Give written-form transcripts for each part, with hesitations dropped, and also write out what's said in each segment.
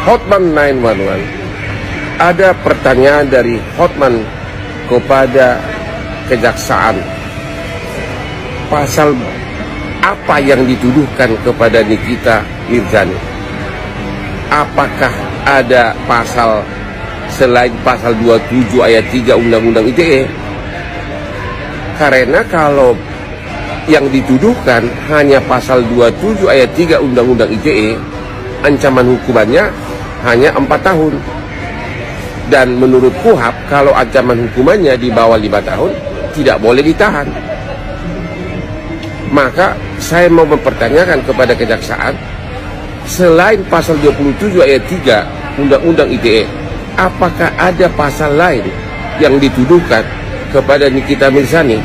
Hotman 911, ada pertanyaan dari Hotman kepada kejaksaan. Pasal apa yang dituduhkan kepada Nikita Mirzani? Apakah ada pasal selain pasal 27 ayat 3 Undang-Undang ITE? Karena kalau yang dituduhkan hanya pasal 27 ayat 3 Undang-Undang ITE, ancaman hukumannya hanya 4 tahun. Dan menurut KUHAP, kalau ancaman hukumannya di bawah 5 tahun, tidak boleh ditahan. Maka saya mau mempertanyakan kepada kejaksaan, selain pasal 27 ayat 3 Undang-Undang ITE, apakah ada pasal lain yang dituduhkan kepada Nikita Mirzani?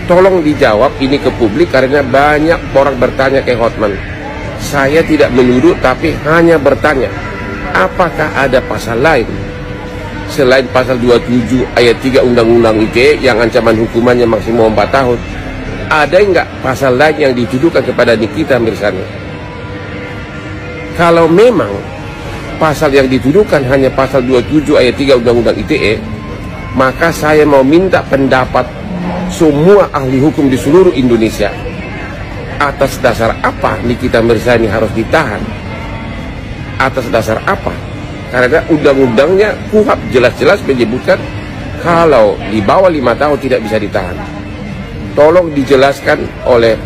Tolong dijawab ini ke publik, karena banyak orang bertanya ke Hotman. Saya tidak menuduh, tapi hanya bertanya, apakah ada pasal lain selain pasal 27 ayat 3 Undang-Undang ITE yang ancaman hukumannya maksimal 4 tahun? Ada enggak pasal lain yang dituduhkan kepada Nikita Mirzani? Kalau memang pasal yang dituduhkan hanya pasal 27 ayat 3 Undang-Undang ITE, maka saya mau minta pendapat semua ahli hukum di seluruh Indonesia. Atas dasar apa Nikita Mirzani harus ditahan? Atas dasar apa? Karena undang-undangnya KUHAP jelas-jelas menyebutkan kalau di bawah 5 tahun tidak bisa ditahan. Tolong dijelaskan oleh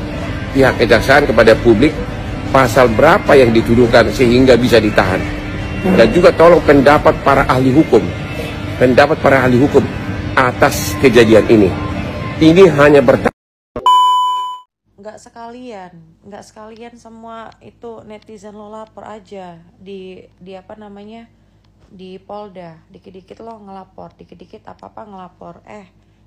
pihak kejaksaan kepada publik pasal berapa yang dituduhkan sehingga bisa ditahan. Dan juga tolong pendapat para ahli hukum, pendapat para ahli hukum atas kejadian ini. Ini hanya nggak sekalian semua itu netizen lo lapor aja di apa namanya, di Polda. Dikit-dikit lo ngelapor, dikit-dikit apa-apa ngelapor.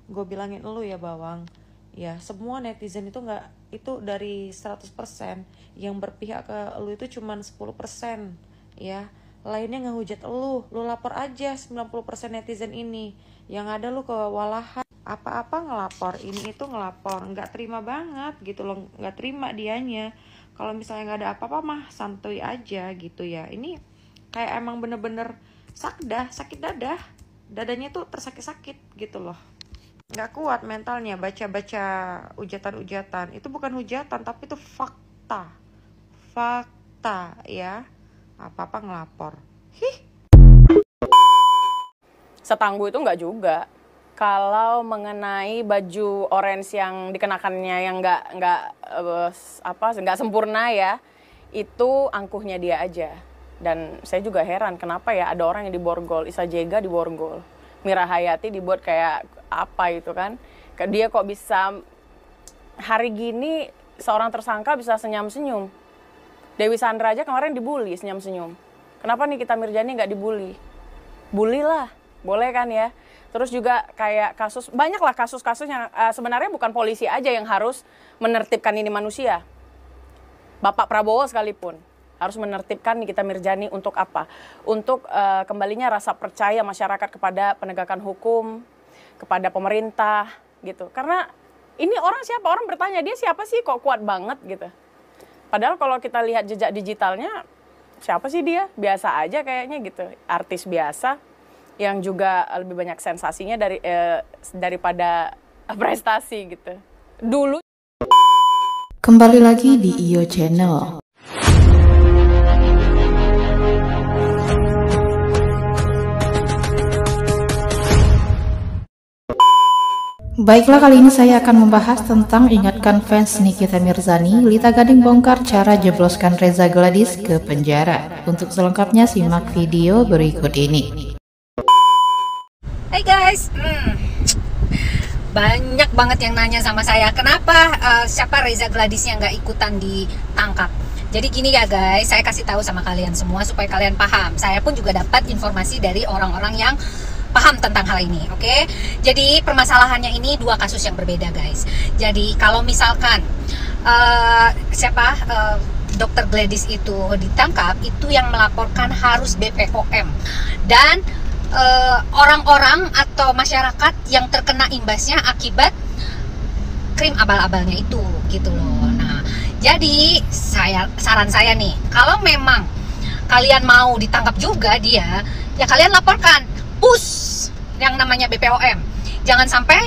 Gue bilangin lu ya Bawang, ya semua netizen itu nggak, itu dari 100% yang berpihak ke lu itu cuman 10%, ya. Lainnya ngehujat lu lapor aja 90% netizen ini. Yang ada lu kewalahan, apa-apa ngelapor, ini itu ngelapor, nggak terima banget gitu loh, nggak terima dianya. Kalau misalnya nggak ada apa-apa mah santuy aja gitu ya. Ini kayak emang bener-bener sakit dadanya tuh tersakit-sakit gitu loh. Nggak kuat mentalnya baca-baca ujatan-ujatan. Itu bukan hujatan tapi itu fakta ya. Apa-apa ngelapor. Setangguh itu nggak juga. Kalau mengenai baju orange yang dikenakannya yang nggak sempurna ya, itu angkuhnya dia aja. Dan saya juga heran kenapa ya ada orang yang diborgol, Isa Jega diborgol, Mira Hayati dibuat kayak apa itu kan? Dia kok bisa hari gini seorang tersangka bisa senyum-senyum. Dewi Sandra aja kemarin dibully senyum-senyum. Kenapa nih Nikita Mirzani nggak dibully? Bully lah, boleh kan ya? Terus juga kayak banyaklah kasus-kasus yang sebenarnya bukan polisi aja yang harus menertibkan ini manusia. Bapak Prabowo sekalipun harus menertibkan Nikita Mirzani untuk apa? Untuk kembalinya rasa percaya masyarakat kepada penegakan hukum, kepada pemerintah gitu. Karena ini orang siapa? Orang bertanya, dia siapa sih kok kuat banget gitu. Padahal kalau kita lihat jejak digitalnya, siapa sih dia? Biasa aja kayaknya gitu. Artis biasa yang juga lebih banyak sensasinya daripada prestasi gitu. Dulu. Kembali lagi di IO Channel. Baiklah, kali ini saya akan membahas tentang ingatkan fans Nikita Mirzani, Lita Gading bongkar cara jebloskan Reza Gladys ke penjara. Untuk selengkapnya simak video berikut ini. Hai guys, banyak banget yang nanya sama saya kenapa siapa Reza Gladysnya nggak ikutan ditangkap. Jadi gini ya guys, saya kasih tahu sama kalian semua supaya kalian paham. Saya pun juga dapat informasi dari orang-orang yang paham tentang hal ini, oke? Jadi permasalahannya ini dua kasus yang berbeda guys. Jadi kalau misalkan Dr. Gladys itu ditangkap, itu yang melaporkan harus BPOM dan orang-orang atau masyarakat yang terkena imbasnya akibat krim abal-abalnya itu gitu loh. Nah, jadi saran saya nih, kalau memang kalian mau ditangkap juga dia, ya kalian laporkan, push yang namanya BPOM. Jangan sampai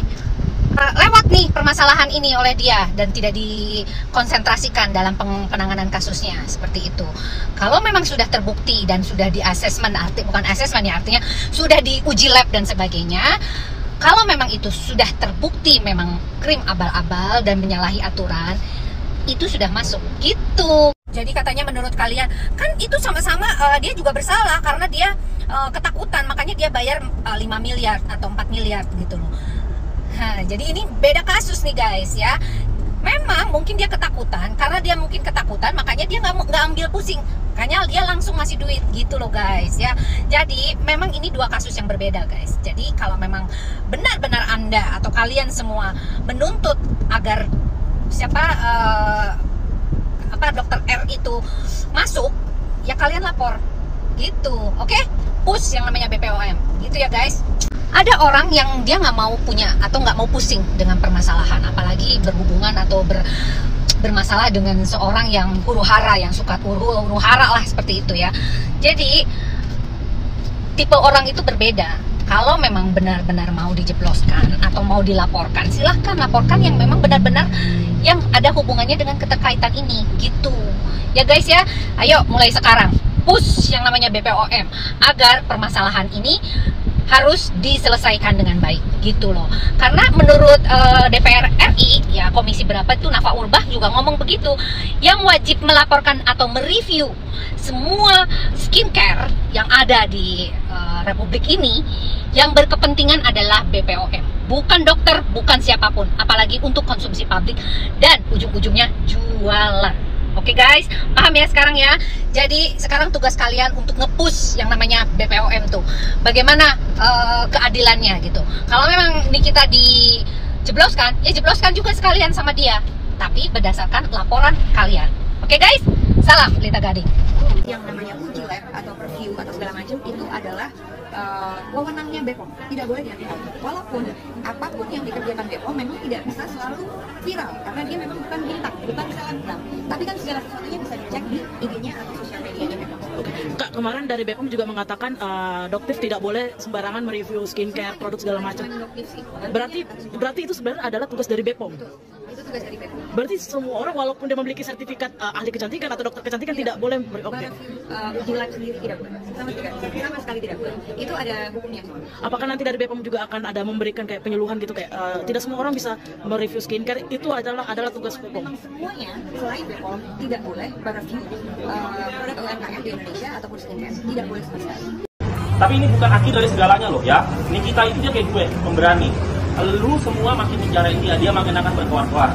lewat nih permasalahan ini oleh dia dan tidak dikonsentrasikan dalam penanganan kasusnya, seperti itu. Kalau memang sudah terbukti dan sudah di asesmen, bukan asesmen ya, artinya sudah diuji lab dan sebagainya, kalau memang itu sudah terbukti memang krim abal-abal dan menyalahi aturan, itu sudah masuk gitu. Jadi katanya menurut kalian kan itu sama-sama dia juga bersalah karena dia ketakutan, makanya dia bayar 5 miliar atau 4 miliar gitu loh. Nah, jadi ini beda kasus nih guys ya. Memang mungkin dia ketakutan, karena dia mungkin ketakutan makanya dia nggak ambil pusing, makanya dia langsung ngasih duit gitu loh guys ya. Jadi memang ini dua kasus yang berbeda guys. Jadi kalau memang benar-benar Anda atau kalian semua menuntut agar dokter R itu masuk, ya kalian lapor gitu, oke? Push yang namanya BPOM gitu ya guys. Ada orang yang dia nggak mau punya atau nggak mau pusing dengan permasalahan, apalagi berhubungan atau bermasalah dengan seorang yang huru-hara, yang suka huru-hara lah, seperti itu ya. Jadi tipe orang itu berbeda. Kalau memang benar-benar mau dijebloskan atau mau dilaporkan, silahkan laporkan yang memang benar-benar yang ada hubungannya dengan keterkaitan ini gitu ya guys ya. Ayo mulai sekarang push yang namanya BPOM agar permasalahan ini harus diselesaikan dengan baik gitu loh. Karena menurut DPR RI ya, komisi berapa itu, Nafa Urbah juga ngomong begitu, yang wajib melaporkan atau mereview semua skincare yang ada di Republik ini yang berkepentingan adalah BPOM, bukan dokter, bukan siapapun, apalagi untuk konsumsi publik dan ujung-ujungnya jualan. Oke guys, paham ya sekarang ya. Jadi sekarang tugas kalian untuk nge-push yang namanya BPOM tuh, bagaimana keadilannya gitu. Kalau memang ini kita dijebloskan, ya jebloskan juga sekalian sama dia, tapi berdasarkan laporan kalian. Oke guys, salam Lita Gading. Yang namanya uji lab atau review atau segala macam itu adalah wewenangnya BPOM, tidak boleh diambil. Walaupun apapun yang dikerjakan BPOM memang tidak bisa selalu viral karena dia memang bukan bintang, bukan selebgram. Tapi kan segala sesuatunya bisa dicek di IG-nya atau sosial medianya BPOM. Kak, kemarin dari BPOM juga mengatakan dokter tidak boleh sembarangan mereview skincare, produk segala macam. Berarti itu sebenarnya adalah tugas dari BPOM. Itu tugas dari BPOM. Berarti semua orang walaupun dia memiliki sertifikat ahli kecantikan atau dokter kecantikan tidak boleh uji lab sendiri tidak boleh. Sama sekali tidak boleh. Itu ada hukumnya. Apakah nanti dari BPOM juga akan ada memberikan kayak penyuluhan gitu, kayak tidak semua orang bisa mereview skincare, itu adalah tugas BPOM. Semuanya selain BPOM tidak boleh mereview produk UMKM di Indonesia ataupun skincare, tidak boleh sama sekali. Tapi ini bukan akhir dari segalanya loh ya. Ini kita itu dia kayak gue, pemberani. Lu semua makin menjarain dia makin akan berkoar-koar.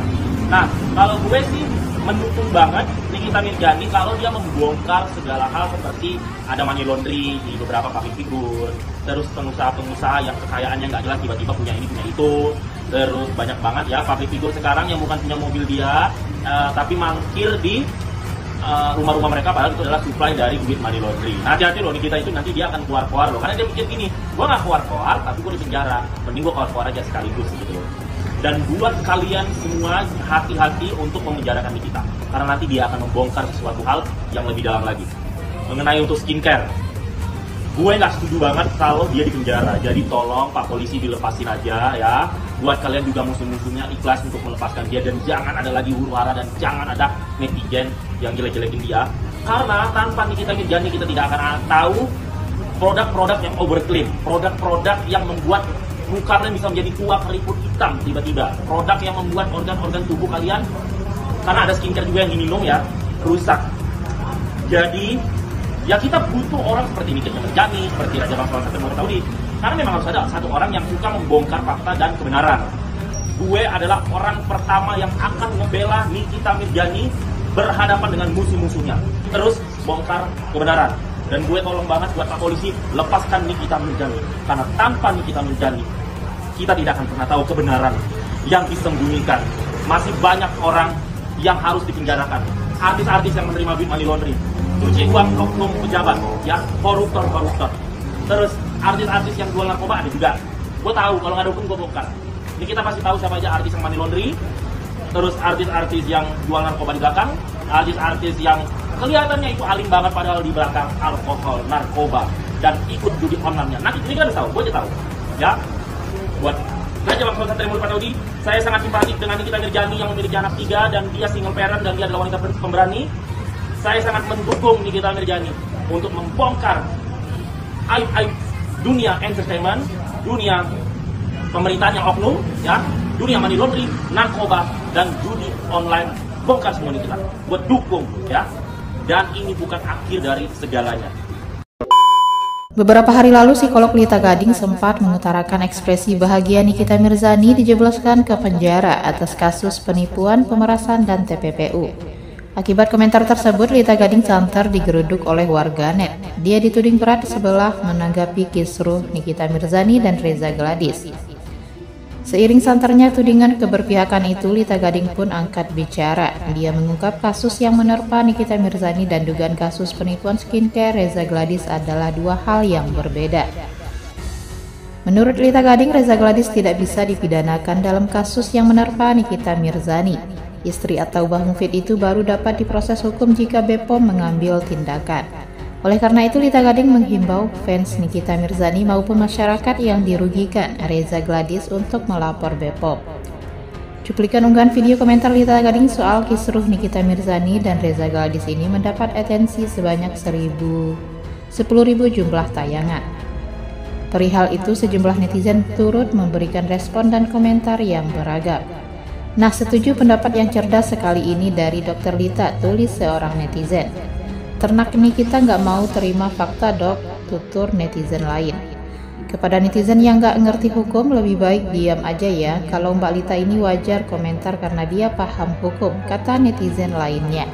Nah, kalau gue sih mendukung banget Nikita Mirzani kalau dia membongkar segala hal seperti ada money laundry di beberapa public figure, terus pengusaha-pengusaha yang kekayaannya nggak jelas tiba-tiba punya ini punya itu, terus banyak banget ya public figure sekarang yang bukan punya mobil dia, tapi mangkir di rumah-rumah mereka, padahal itu adalah supply dari duit money laundry. Nah, hati-hati loh, Nikita itu nanti dia akan keluar-keluar loh, karena dia mikir gini, gue nggak keluar-keluar tapi gue di penjara, mending gue keluar-keluar aja sekaligus gitu loh. Dan buat kalian semua hati-hati untuk memenjarakan Nikita, karena nanti dia akan membongkar sesuatu hal yang lebih dalam lagi. Mengenai untuk skincare, gue nggak setuju banget kalau dia di penjara. Jadi tolong Pak Polisi dilepasin aja ya. Buat kalian juga musuh-musuhnya ikhlas untuk melepaskan dia, dan jangan ada lagi huru-hara dan jangan ada netizen yang jelek-jelekin dia. Karena tanpa Nikita Mirzani kita tidak akan tahu produk-produk yang overclaim, produk-produk yang membuat muka kalian bisa menjadi tua, keriput hitam tiba-tiba, produk yang membuat organ-organ tubuh kalian, karena ada skincare juga yang diminum ya, rusak. Jadi ya kita butuh orang seperti Nikita Mirzani, seperti Raja Bangsawan Satria Murtaudi, karena memang harus ada satu orang yang suka membongkar fakta dan kebenaran. Gue adalah orang pertama yang akan membela Nikita Mirzani berhadapan dengan musuh-musuhnya, terus bongkar kebenaran. Dan gue tolong banget buat Pak Polisi, lepaskan Nikita Mirzani, karena tanpa Nikita Mirzani kita tidak akan pernah tahu kebenaran yang disembunyikan. Masih banyak orang yang harus dipenjarakan, artis-artis yang menerima duit money laundry, cuci uang oknum pejabat, ya, koruptor. Terus artis-artis yang jual narkoba ada juga. Gue tahu kalau nggak ada hukum gue bongkar. Ini kita pasti tahu siapa aja artis yang money laundry, terus artis-artis yang jual narkoba di belakang, artis-artis yang Kelihatannya itu alim banget padahal di belakang alkohol, narkoba, dan ikut judi online-nya. Nanti ini kan tahu, gue aja tahu. Ya, buat Raja Bangsa Satria Mulia Patodi, saya sangat simpatik dengan Nikita Mirzani yang memiliki anak 3 dan dia single parent dan dia adalah wanita pemberani. Saya sangat mendukung Nikita Mirzani untuk membongkar aib-aib dunia entertainment, dunia pemerintahan yang oknum, ya, dunia money laundering, narkoba, dan judi online. Bongkar semua ini kita, buat dukung, ya. Dan ini bukan akhir dari segalanya. Beberapa hari lalu, psikolog Lita Gading sempat mengutarakan ekspresi bahagia Nikita Mirzani dijebloskan ke penjara atas kasus penipuan, pemerasan, dan TPPU. Akibat komentar tersebut, Lita Gading santer digeruduk oleh warganet. Dia dituding berat sebelah menanggapi kisruh Nikita Mirzani dan Reza Gladys. Seiring santernya tudingan keberpihakan itu, Lita Gading pun angkat bicara. Dia mengungkap kasus yang menerpa Nikita Mirzani dan dugaan kasus penipuan skincare Reza Gladys adalah dua hal yang berbeda. Menurut Lita Gading, Reza Gladys tidak bisa dipidanakan dalam kasus yang menerpa Nikita Mirzani. Istri atau Mbah Mufid itu baru dapat diproses hukum jika BPOM mengambil tindakan. Oleh karena itu, Lita Gading menghimbau fans Nikita Mirzani maupun masyarakat yang dirugikan Reza Gladys untuk melapor BPOM. Cuplikan unggahan video komentar Lita Gading soal kisruh Nikita Mirzani dan Reza Gladys ini mendapat atensi sebanyak 10.000 jumlah tayangan. Perihal itu, sejumlah netizen turut memberikan respon dan komentar yang beragam. Nah, setuju pendapat yang cerdas sekali ini dari Dr. Lita, tulis seorang netizen. Ternak Nikita nggak mau terima fakta dok, tutur netizen lain. Kepada netizen yang nggak ngerti hukum, lebih baik diam aja ya. Kalau Mbak Lita ini wajar komentar karena dia paham hukum, kata netizen lainnya.